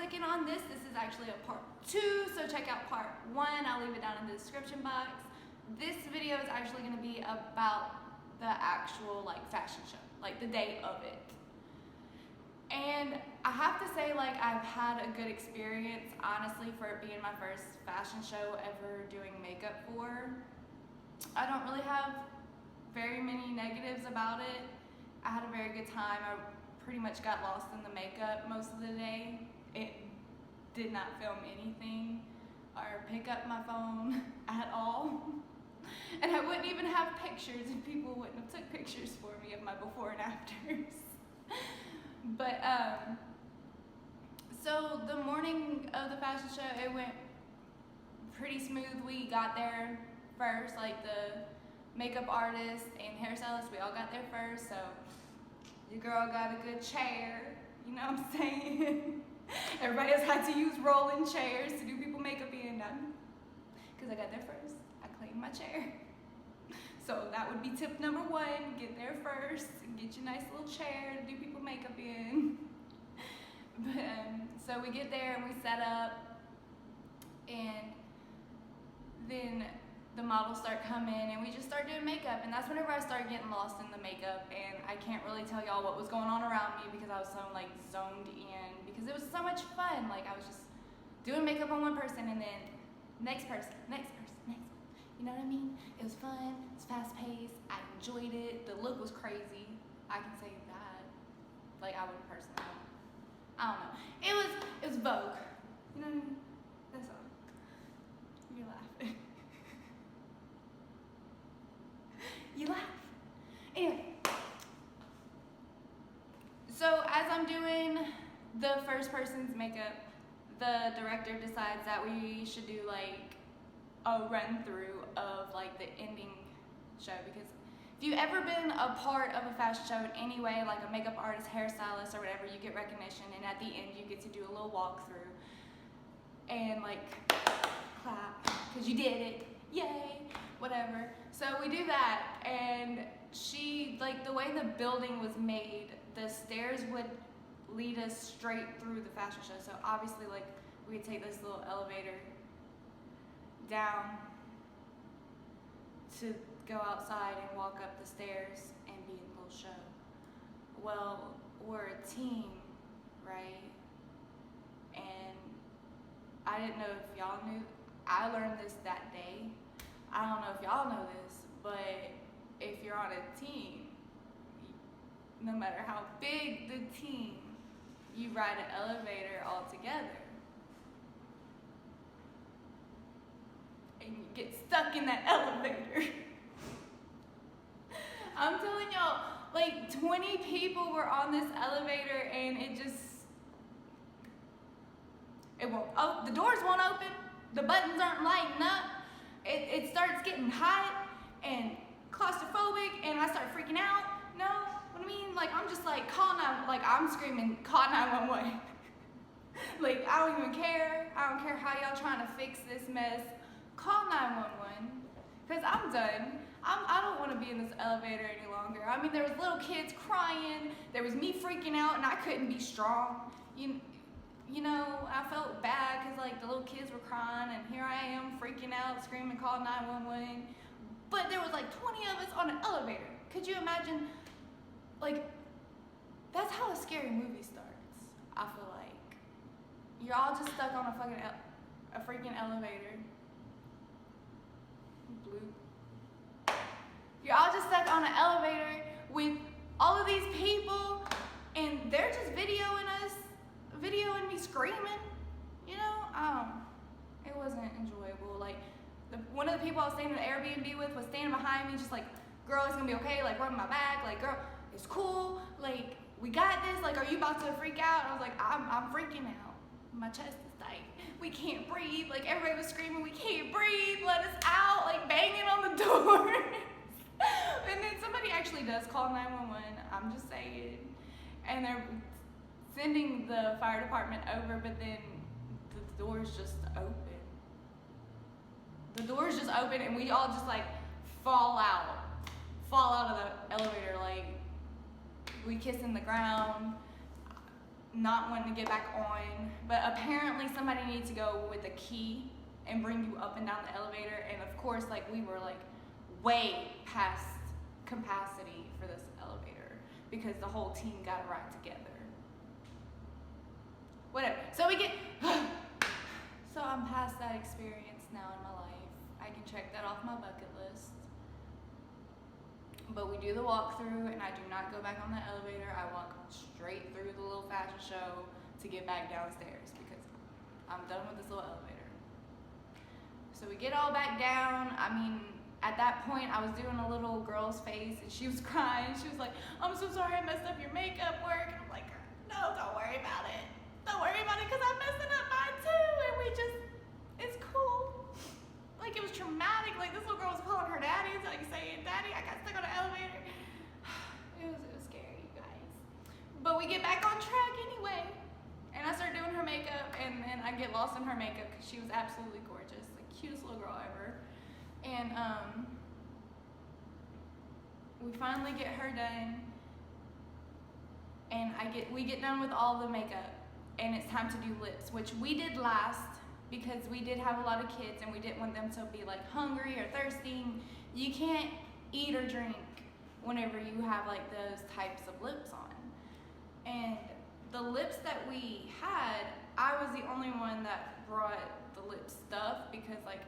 second on this. This is actually a part 2, so check out part 1. I'll leave it down in the description box. This video is actually going to be about the actual like fashion show, like the day of it. And I have to say, like, I've had a good experience, honestly, for it being my first fashion show ever doing makeup for. I don't really have very many negatives about it. I had a very good time. I pretty much got lost in the makeup most of the day. It did not film anything or pick up my phone at all. And I wouldn't even have pictures if people wouldn't have took pictures for me of my before and afters. But so the morning of the fashion show, it went pretty smooth. We got there first, like the makeup artist and hairstylist, we all got there first. So your girl got a good chair, you know what I'm saying? Everybody else had to use rolling chairs to do people makeup in, because I got there first. I claimed my chair. So that would be tip number 1, get there first and get your nice little chair to do people makeup in. But, so we get there and we set up, and then the models start coming and we just start doing makeup, and that's whenever I start getting lost in the makeup, and I can't really tell y'all what was going on around me because I was so like zoned in, because it was so much fun. Like I was just doing makeup on one person and then next person, next person, next one. You know what I mean? It was fun, it was fast paced, I enjoyed it, the look was crazy. I can say that. Like I wouldn't personally. I don't know. It was Vogue. You know what I mean? That's all. You're laughing. You laugh. Anyway. So as I'm doing the first person's makeup, the director decides that we should do like a run through of like the ending show, because if you've ever been a part of a fashion show in any way, like a makeup artist, hairstylist, or whatever, you get recognition, and at the end you get to do a little walkthrough and like clap because you did it, yay, whatever. So we do that, and she, like the way the building was made, the stairs would lead us straight through the fashion show. So obviously, like, we would take this little elevator down to go outside and walk up the stairs and be in the little show. Well, we're a team, right? And I didn't know if y'all knew. I learned this that day. I don't know if y'all know this, but if you're on a team, no matter how big the team, you ride an elevator all together. And you get stuck in that elevator. I'm telling y'all, like 20 people were on this elevator, and it won't, the doors won't open, the buttons aren't lighting up, it starts getting hot and claustrophobic, and I start freaking out. No, what I mean, like I'm just like, I'm screaming, call 911. Like I don't even care. I don't care how y'all trying to fix this mess. Call 911, because I'm done. I don't want to be in this elevator any longer. I mean, there was little kids crying. There was me freaking out, and I couldn't be strong. You know, I felt bad because like the little kids were crying, and here I am freaking out, screaming, call 911. But there was like 20 of us on an elevator. Could you imagine? Like, that's how a scary movie starts. I feel like you're all just stuck on a freaking elevator. Blue. You're all just stuck on an elevator with all of these people, and they're just videoing me screaming. You know, it wasn't enjoyable. Like, one of the people I was staying in the Airbnb with was standing behind me, just like, girl, it's gonna be okay. Like, rubbing my back. Like, girl, it's cool. Like, we got this. Like, are you about to freak out? And I was like, I'm freaking out. My chest is tight. We can't breathe. Like, everybody was screaming, we can't breathe. Let us out. Like, banging on the door. And then somebody actually does call 911. I'm just saying. And they're sending the fire department over, but then the doors just open. The doors just open, and we all just like fall out of the elevator. Like, we kissing the ground. not wanting to get back on, but apparently somebody needed to go with a key and bring you up and down the elevator, and of course, like, we were like way past capacity for this elevator because the whole team got a ride together. Whatever. So we get so I'm past that experience now in my life. I can check that off my bucket list. But we do the walkthrough, and I do not go back on the elevator. I walk straight through the little fashion show to get back downstairs because I'm done with this little elevator. So we get all back down. I mean, at that point, I was doing a little girl's face, and she was crying. She was like, "I'm so sorry I messed up your makeup work." And I'm like, "No, don't worry about it. Don't worry about it, because I'm messing up mine too, and it's cool." Like, it was traumatic. Like, this little girl was calling her daddy, like saying, "Daddy, I got stuck on the elevator." It was scary, you guys. But we get back on track anyway. And I start doing her makeup, and then I get lost in her makeup because she was absolutely gorgeous. The cutest little girl ever. And we finally get her done. And we get done with all the makeup. And it's time to do lips, which we did last because we did have a lot of kids and we didn't want them to be like hungry or thirsty. You can't eat or drink whenever you have like those types of lips on. And the lips that we had, I was the only one that brought the lip stuff because, like,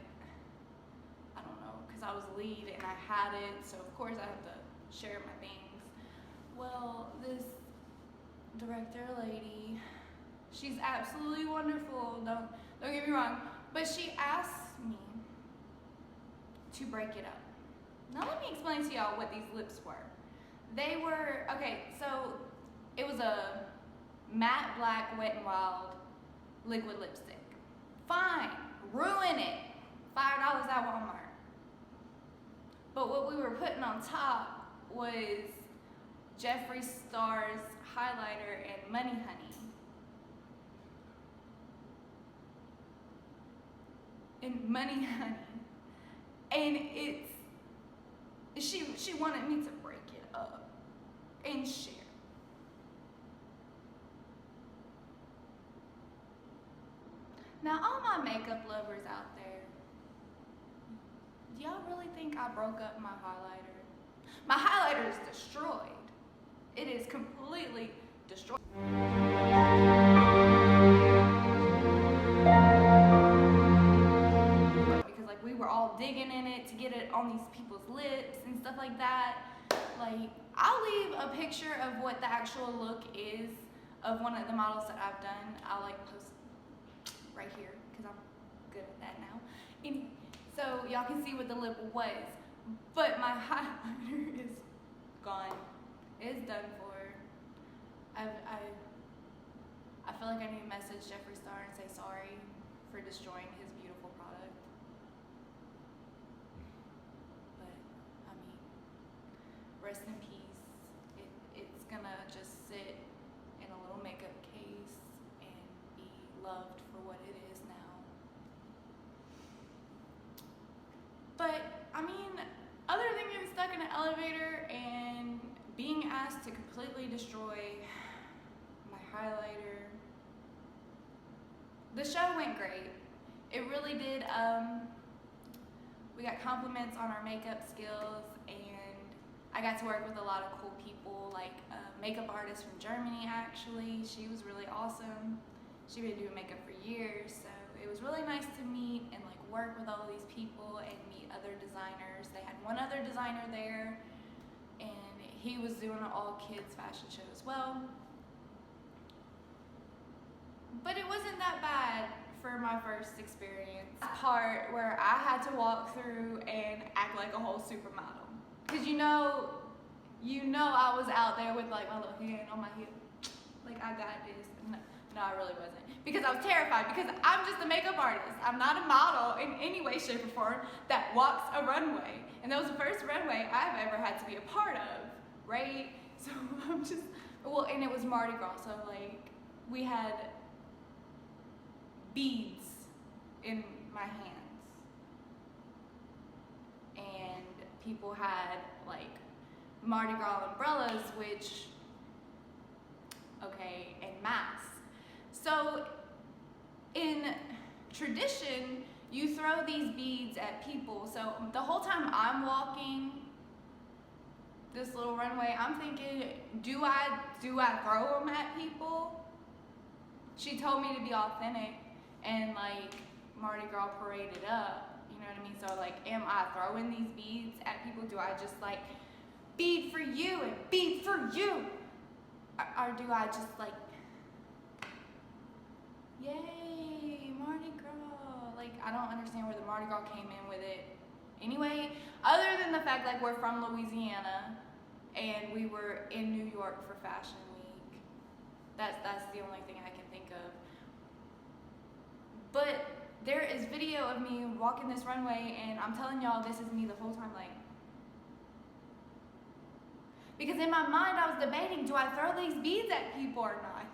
I don't know, because I was lead and I had it, so of course I have to share my things. Well, this director lady, she's absolutely wonderful, don't get me wrong, but she asked me to break it up. Now let me explain to y'all what these lips were. They were, okay, so it was a matte black Wet n Wild liquid lipstick. Fine, ruin it, $5 at Walmart. But what we were putting on top was Jeffree Star's highlighter and Money Honey. And Money Honey. And she wanted me to break it up and share. Now, all my makeup lovers out there, do y'all really think I broke up my highlighter? My highlighter is destroyed. It is completely destroyed. Because like we were all digging in it to get it on these people's lips and stuff like that. Like, I'll leave a picture of what the actual look is of one of the models that I've done. I'll like post right here because I'm good at that now. Anyway, so y'all can see what the lip was, but my highlighter is gone. It's done for. I feel like I need to message Jeffree Star and say sorry for destroying his beautiful product. But I mean, rest in peace. It's gonna just sit in a little makeup case and be loved for what it is now. But I mean, other than getting stuck in an elevator and being asked to completely destroy my highlighter, the show went great. It really did. We got compliments on our makeup skills, and I got to work with a lot of cool people, like a makeup artist from Germany, actually. She was really awesome. She'd been doing makeup for years, so it was really nice to meet and like work with all these people and meet other designers. They had one other designer there, and he was doing an all-kids fashion show as well. But it wasn't that bad for my first experience. Part where I had to walk through and act like a whole supermodel. Cause you know I was out there with like my little hand on my hip. Like, I got this. No, I really wasn't. Because I was terrified, because I'm just a makeup artist. I'm not a model in any way, shape, or form that walks a runway. And that was the first runway I've ever had to be a part of, right? So I'm just, well, and it was Mardi Gras, so like, we had beads in my hands. And people had like Mardi Gras umbrellas, which, okay, and masks. tradition, you throw these beads at people. So the whole time I'm walking this little runway, I'm thinking, do I throw them at people? She told me to be authentic and like Mardi Gras parade it up, you know what I mean? So like, am I throwing these beads at people? Do I just like, bead for you and bead for you? Or do I just like, yay, Mardi Gras? Like, I don't understand where the Mardi Gras came in with it. Anyway, other than the fact like we're from Louisiana and we were in New York for Fashion Week. That's the only thing I can think of. But there is video of me walking this runway, and I'm telling y'all, this is me the whole time, like, because in my mind I was debating, do I throw these beads at people or not?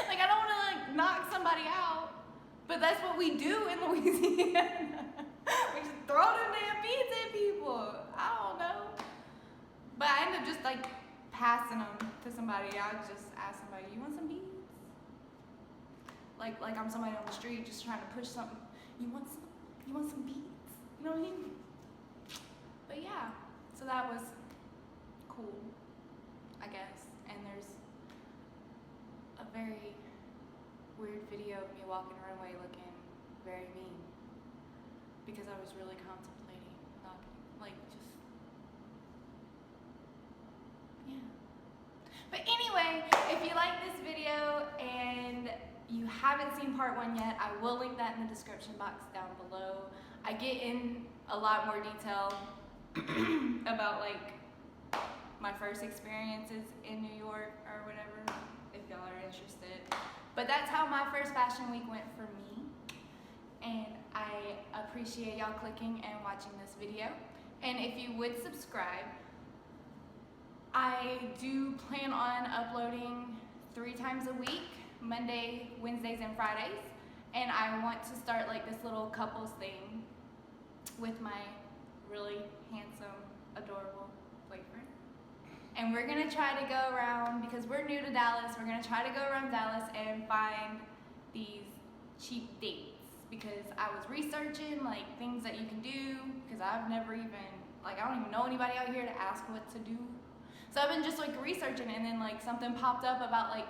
Like, I don't want to like knock somebody out, but that's what we do in Louisiana. We just throw them damn beads at people. I don't know. But I ended up just like passing them to somebody. I just asked somebody, you want some beads? Like I'm somebody on the street just trying to push something. You want some beads? You know what I mean? But yeah, so that was cool, I guess. And there's a very weird video of me walking the runway looking very mean because I was really contemplating knocking, like just, yeah. But anyway, if you like this video and you haven't seen part 1 yet, I will link that in the description box down below. I get in a lot more detail about like my first experiences in New York or whatever, if y'all are interested. But that's how my first Fashion Week went for me. And I appreciate y'all clicking and watching this video. And if you would subscribe, I do plan on uploading 3 times a week, Monday, Wednesdays, and Fridays. And I want to start like this little couples thing with my really handsome, adorable boyfriend. And we're gonna try to go around, because we're new to Dallas, we're gonna try to go around Dallas and find these cheap dates. Because I was researching like things that you can do, because I've never even, like, I don't even know anybody out here to ask what to do. So I've been just like researching, and then like something popped up about like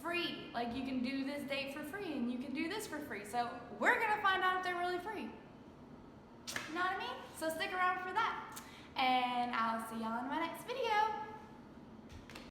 free, like you can do this date for free and you can do this for free. So we're gonna find out if they're really free. You know what I mean? So stick around for that. And I'll see y'all in my next video.